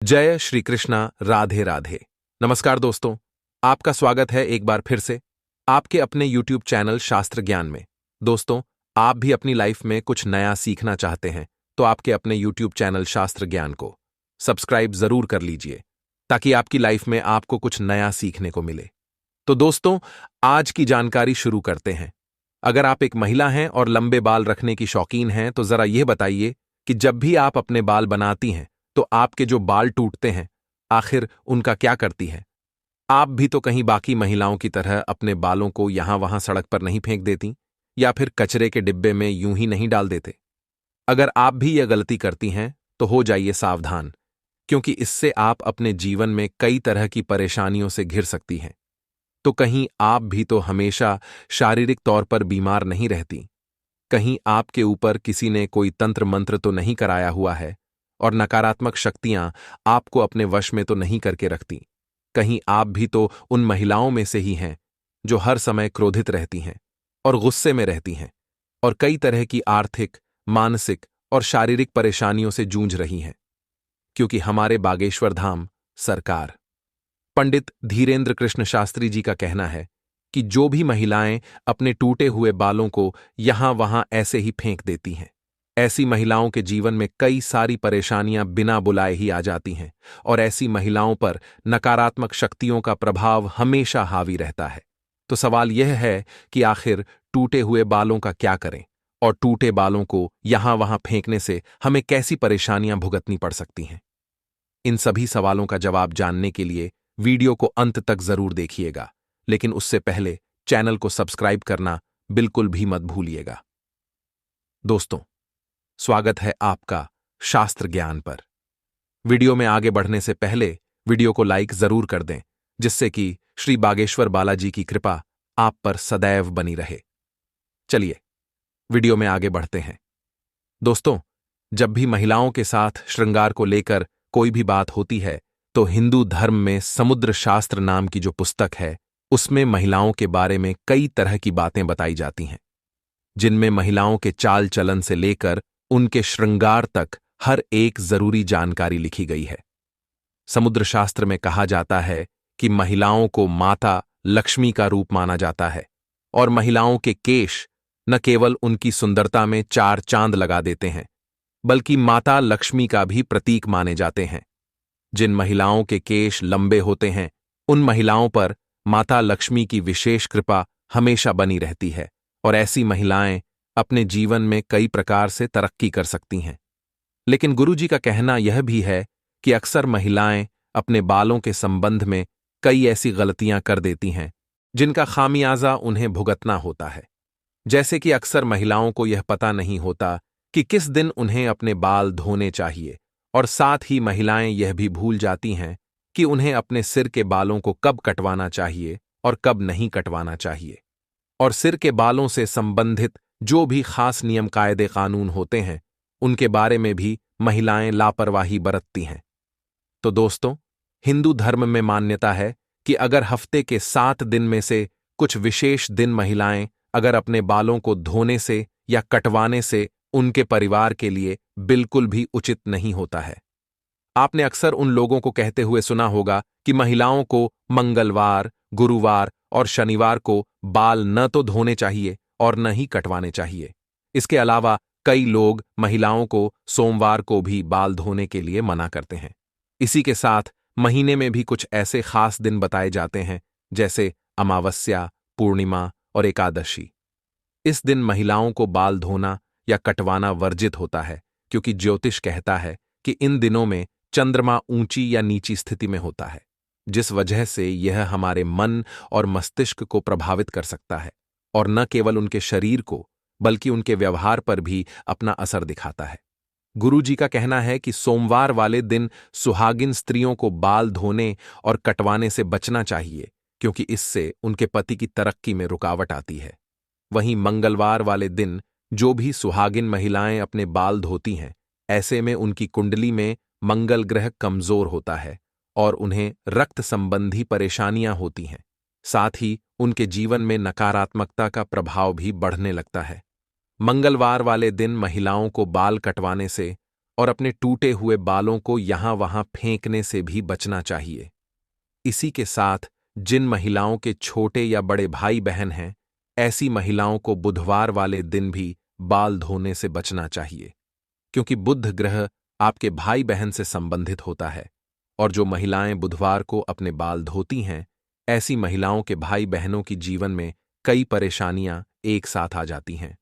जय श्री कृष्णा। राधे राधे। नमस्कार दोस्तों, आपका स्वागत है एक बार फिर से आपके अपने YouTube चैनल शास्त्र ज्ञान में। दोस्तों, आप भी अपनी लाइफ में कुछ नया सीखना चाहते हैं तो आपके अपने YouTube चैनल शास्त्र ज्ञान को सब्सक्राइब जरूर कर लीजिए ताकि आपकी लाइफ में आपको कुछ नया सीखने को मिले। तो दोस्तों, आज की जानकारी शुरू करते हैं। अगर आप एक महिला हैं और लंबे बाल रखने की शौकीन हैं तो जरा यह बताइए कि जब भी आप अपने बाल बनाती हैं तो आपके जो बाल टूटते हैं, आखिर उनका क्या करती हैं? आप भी तो कहीं बाकी महिलाओं की तरह अपने बालों को यहां वहां सड़क पर नहीं फेंक देती या फिर कचरे के डिब्बे में यूं ही नहीं डाल देते। अगर आप भी यह गलती करती हैं तो हो जाइए सावधान, क्योंकि इससे आप अपने जीवन में कई तरह की परेशानियों से घिर सकती हैं। तो कहीं आप भी तो हमेशा शारीरिक तौर पर बीमार नहीं रहती, कहीं आपके ऊपर किसी ने कोई तंत्र मंत्र तो नहीं कराया हुआ है और नकारात्मक शक्तियां आपको अपने वश में तो नहीं करके रखती। कहीं आप भी तो उन महिलाओं में से ही हैं जो हर समय क्रोधित रहती हैं और गुस्से में रहती हैं और कई तरह की आर्थिक, मानसिक और शारीरिक परेशानियों से जूझ रही हैं। क्योंकि हमारे बागेश्वर धाम सरकार पंडित धीरेन्द्र कृष्ण शास्त्री जी का कहना है कि जो भी महिलाएं अपने टूटे हुए बालों को यहां वहां ऐसे ही फेंक देती हैं, ऐसी महिलाओं के जीवन में कई सारी परेशानियां बिना बुलाए ही आ जाती हैं और ऐसी महिलाओं पर नकारात्मक शक्तियों का प्रभाव हमेशा हावी रहता है। तो सवाल यह है कि आखिर टूटे हुए बालों का क्या करें और टूटे बालों को यहां वहां फेंकने से हमें कैसी परेशानियां भुगतनी पड़ सकती हैं? इन सभी सवालों का जवाब जानने के लिए वीडियो को अंत तक जरूर देखिएगा, लेकिन उससे पहले चैनल को सब्सक्राइब करना बिल्कुल भी मत भूलिएगा। दोस्तों, स्वागत है आपका शास्त्र ज्ञान पर। वीडियो में आगे बढ़ने से पहले वीडियो को लाइक जरूर कर दें, जिससे कि श्री बागेश्वर बालाजी की कृपा आप पर सदैव बनी रहे। चलिए वीडियो में आगे बढ़ते हैं। दोस्तों, जब भी महिलाओं के साथ श्रृंगार को लेकर कोई भी बात होती है तो हिंदू धर्म में समुद्र शास्त्र नाम की जो पुस्तक है उसमें महिलाओं के बारे में कई तरह की बातें बताई जाती हैं, जिनमें महिलाओं के चाल चलन से लेकर उनके श्रृंगार तक हर एक जरूरी जानकारी लिखी गई है। समुद्र शास्त्र में कहा जाता है कि महिलाओं को माता लक्ष्मी का रूप माना जाता है और महिलाओं के केश न केवल उनकी सुंदरता में चार चांद लगा देते हैं, बल्कि माता लक्ष्मी का भी प्रतीक माने जाते हैं। जिन महिलाओं के केश लंबे होते हैं उन महिलाओं पर माता लक्ष्मी की विशेष कृपा हमेशा बनी रहती है और ऐसी महिलाएं अपने जीवन में कई प्रकार से तरक्की कर सकती हैं। लेकिन गुरुजी का कहना यह भी है कि अक्सर महिलाएं अपने बालों के संबंध में कई ऐसी गलतियां कर देती हैं जिनका खामियाजा उन्हें भुगतना होता है। जैसे कि अक्सर महिलाओं को यह पता नहीं होता कि किस दिन उन्हें अपने बाल धोने चाहिए, और साथ ही महिलाएं यह भी भूल जाती हैं कि उन्हें अपने सिर के बालों को कब कटवाना चाहिए और कब नहीं कटवाना चाहिए। और सिर के बालों से संबंधित जो भी खास नियम कायदे कानून होते हैं उनके बारे में भी महिलाएं लापरवाही बरतती हैं। तो दोस्तों, हिंदू धर्म में मान्यता है कि अगर हफ्ते के 7 दिन में से कुछ विशेष दिन महिलाएं अगर अपने बालों को धोने से या कटवाने से उनके परिवार के लिए बिल्कुल भी उचित नहीं होता है। आपने अक्सर उन लोगों को कहते हुए सुना होगा कि महिलाओं को मंगलवार, गुरुवार और शनिवार को बाल न तो धोने चाहिए और न ही कटवाने चाहिए। इसके अलावा कई लोग महिलाओं को सोमवार को भी बाल धोने के लिए मना करते हैं। इसी के साथ महीने में भी कुछ ऐसे खास दिन बताए जाते हैं जैसे अमावस्या, पूर्णिमा और एकादशी। इस दिन महिलाओं को बाल धोना या कटवाना वर्जित होता है, क्योंकि ज्योतिष कहता है कि इन दिनों में चंद्रमा ऊंची या नीची स्थिति में होता है, जिस वजह से यह हमारे मन और मस्तिष्क को प्रभावित कर सकता है और न केवल उनके शरीर को बल्कि उनके व्यवहार पर भी अपना असर दिखाता है। गुरुजी का कहना है कि सोमवार वाले दिन सुहागिन स्त्रियों को बाल धोने और कटवाने से बचना चाहिए, क्योंकि इससे उनके पति की तरक्की में रुकावट आती है। वहीं मंगलवार वाले दिन जो भी सुहागिन महिलाएं अपने बाल धोती हैं, ऐसे में उनकी कुंडली में मंगल ग्रह कमजोर होता है और उन्हें रक्त संबंधी परेशानियां होती हैं। साथ ही उनके जीवन में नकारात्मकता का प्रभाव भी बढ़ने लगता है। मंगलवार वाले दिन महिलाओं को बाल कटवाने से और अपने टूटे हुए बालों को यहां वहां फेंकने से भी बचना चाहिए। इसी के साथ जिन महिलाओं के छोटे या बड़े भाई बहन हैं, ऐसी महिलाओं को बुधवार वाले दिन भी बाल धोने से बचना चाहिए, क्योंकि बुध ग्रह आपके भाई बहन से संबंधित होता है। और जो महिलाएं बुधवार को अपने बाल धोती हैं, ऐसी महिलाओं के भाई बहनों की जीवन में कई परेशानियां एक साथ आ जाती हैं।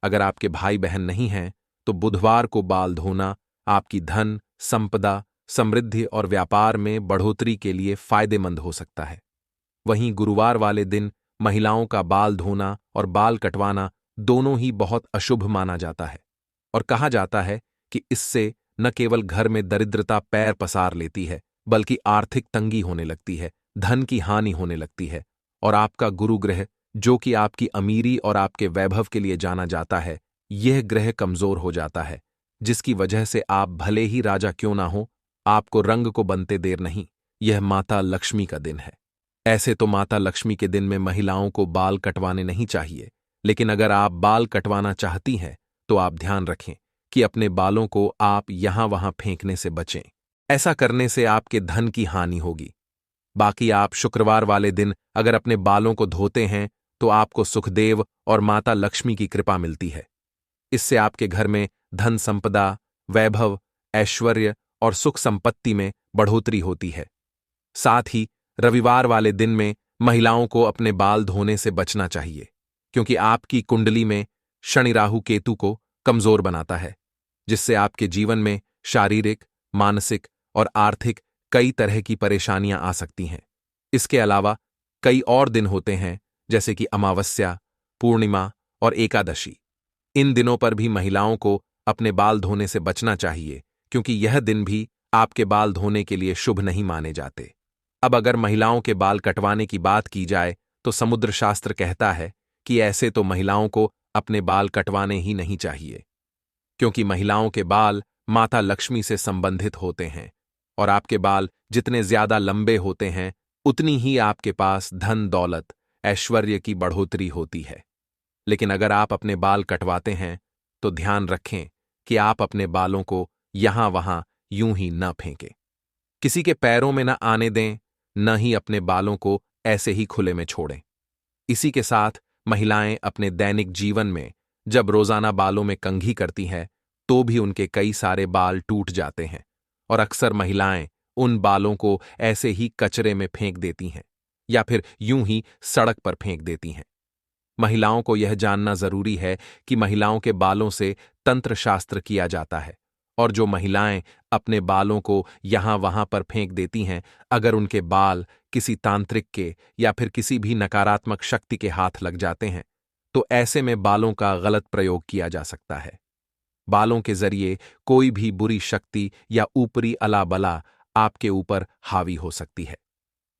अगर आपके भाई बहन नहीं हैं, तो बुधवार को बाल धोना आपकी धन, संपदा, समृद्धि और व्यापार में बढ़ोतरी के लिए फायदेमंद हो सकता है। वहीं गुरुवार वाले दिन महिलाओं का बाल धोना और बाल कटवाना दोनों ही बहुत अशुभ माना जाता है, और कहा जाता है कि इससे न केवल घर में दरिद्रता पैर पसार लेती है, बल्कि आर्थिक तंगी होने लगती है, धन की हानि होने लगती है, और आपका गुरु ग्रह, जो कि आपकी अमीरी और आपके वैभव के लिए जाना जाता है, यह ग्रह कमजोर हो जाता है, जिसकी वजह से आप भले ही राजा क्यों ना हो, आपको रंग को बनते देर नहीं। यह माता लक्ष्मी का दिन है। ऐसे तो माता लक्ष्मी के दिन में महिलाओं को बाल कटवाने नहीं चाहिए, लेकिन अगर आप बाल कटवाना चाहती हैं तो आप ध्यान रखें कि अपने बालों को आप यहां वहां फेंकने से बचें। ऐसा करने से आपके धन की हानि होगी। बाकी आप शुक्रवार वाले दिन अगर अपने बालों को धोते हैं तो आपको सुखदेव और माता लक्ष्मी की कृपा मिलती है। इससे आपके घर में धन संपदा, वैभव, ऐश्वर्य और सुख संपत्ति में बढ़ोतरी होती है। साथ ही रविवार वाले दिन में महिलाओं को अपने बाल धोने से बचना चाहिए, क्योंकि आपकी कुंडली में शनि राहु केतु को कमजोर बनाता है, जिससे आपके जीवन में शारीरिक, मानसिक और आर्थिक कई तरह की परेशानियां आ सकती हैं। इसके अलावा कई और दिन होते हैं, जैसे कि अमावस्या, पूर्णिमा और एकादशी। इन दिनों पर भी महिलाओं को अपने बाल धोने से बचना चाहिए, क्योंकि यह दिन भी आपके बाल धोने के लिए शुभ नहीं माने जाते। अब अगर महिलाओं के बाल कटवाने की बात की जाए तो समुद्र शास्त्र कहता है कि ऐसे तो महिलाओं को अपने बाल कटवाने ही नहीं चाहिए, क्योंकि महिलाओं के बाल माता लक्ष्मी से संबंधित होते हैं, और आपके बाल जितने ज्यादा लंबे होते हैं उतनी ही आपके पास धन दौलत, ऐश्वर्य की बढ़ोतरी होती है। लेकिन अगर आप अपने बाल कटवाते हैं तो ध्यान रखें कि आप अपने बालों को यहां वहां यूं ही न फेंकें, किसी के पैरों में न आने दें, न ही अपने बालों को ऐसे ही खुले में छोड़ें। इसी के साथ महिलाएं अपने दैनिक जीवन में जब रोजाना बालों में कंघी करती हैं तो भी उनके कई सारे बाल टूट जाते हैं, और अक्सर महिलाएं उन बालों को ऐसे ही कचरे में फेंक देती हैं या फिर यूं ही सड़क पर फेंक देती हैं। महिलाओं को यह जानना जरूरी है कि महिलाओं के बालों से तंत्र शास्त्र किया जाता है, और जो महिलाएं अपने बालों को यहां वहां पर फेंक देती हैं, अगर उनके बाल किसी तांत्रिक के या फिर किसी भी नकारात्मक शक्ति के हाथ लग जाते हैं तो ऐसे में बालों का गलत प्रयोग किया जा सकता है। बालों के जरिए कोई भी बुरी शक्ति या ऊपरी अलाबला आपके ऊपर हावी हो सकती है।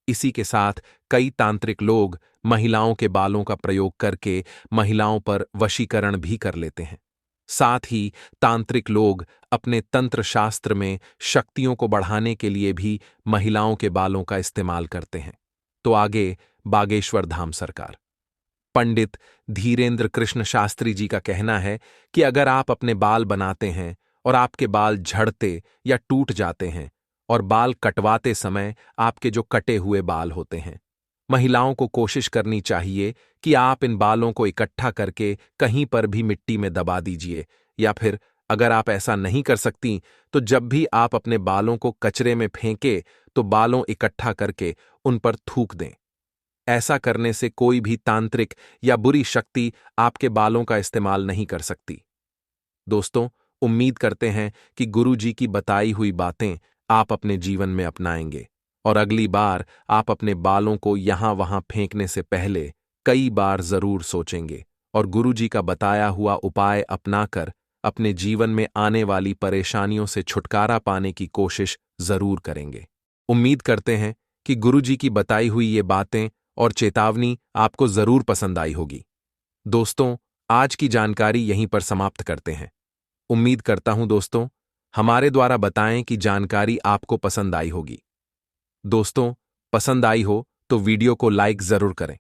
इसी के साथ कई तांत्रिक लोग महिलाओं के बालों का प्रयोग करके महिलाओं पर वशीकरण भी कर लेते हैं। साथ ही तांत्रिक लोग अपने तंत्र शास्त्र में शक्तियों को बढ़ाने के लिए भी महिलाओं के बालों का इस्तेमाल करते हैं। तो आगे बागेश्वर धाम सरकार पंडित धीरेन्द्र कृष्ण शास्त्री जी का कहना है कि अगर आप अपने बाल बनाते हैं और आपके बाल झड़ते या टूट जाते हैं, और बाल कटवाते समय आपके जो कटे हुए बाल होते हैं, महिलाओं को कोशिश करनी चाहिए कि आप इन बालों को इकट्ठा करके कहीं पर भी मिट्टी में दबा दीजिए, या फिर अगर आप ऐसा नहीं कर सकती तो जब भी आप अपने बालों को कचरे में फेंके तो बालों इकट्ठा करके उन पर थूक दें। ऐसा करने से कोई भी तांत्रिक या बुरी शक्ति आपके बालों का इस्तेमाल नहीं कर सकती। दोस्तों, उम्मीद करते हैं कि गुरु जी की बताई हुई बातें आप अपने जीवन में अपनाएंगे, और अगली बार आप अपने बालों को यहां वहां फेंकने से पहले कई बार जरूर सोचेंगे और गुरु जी का बताया हुआ उपाय अपनाकर अपने जीवन में आने वाली परेशानियों से छुटकारा पाने की कोशिश जरूर करेंगे। उम्मीद करते हैं कि गुरु जी की बताई हुई ये बातें और चेतावनी आपको जरूर पसंद आई होगी। दोस्तों, आज की जानकारी यहीं पर समाप्त करते हैं। उम्मीद करता हूं दोस्तों, हमारे द्वारा बताएं कि जानकारी आपको पसंद आई होगी। दोस्तों, पसंद आई हो तो वीडियो को लाइक जरूर करें।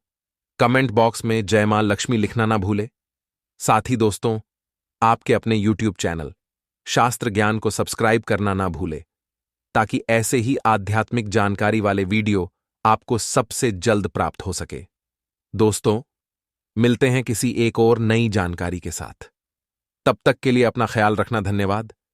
कमेंट बॉक्स में जय मां लक्ष्मी लिखना ना भूलें। साथ ही दोस्तों, आपके अपने YouTube चैनल शास्त्र ज्ञान को सब्सक्राइब करना ना भूले, ताकि ऐसे ही आध्यात्मिक जानकारी वाले वीडियो आपको सबसे जल्द प्राप्त हो सके। दोस्तों, मिलते हैं किसी एक और नई जानकारी के साथ। तब तक के लिए अपना ख्याल रखना। धन्यवाद।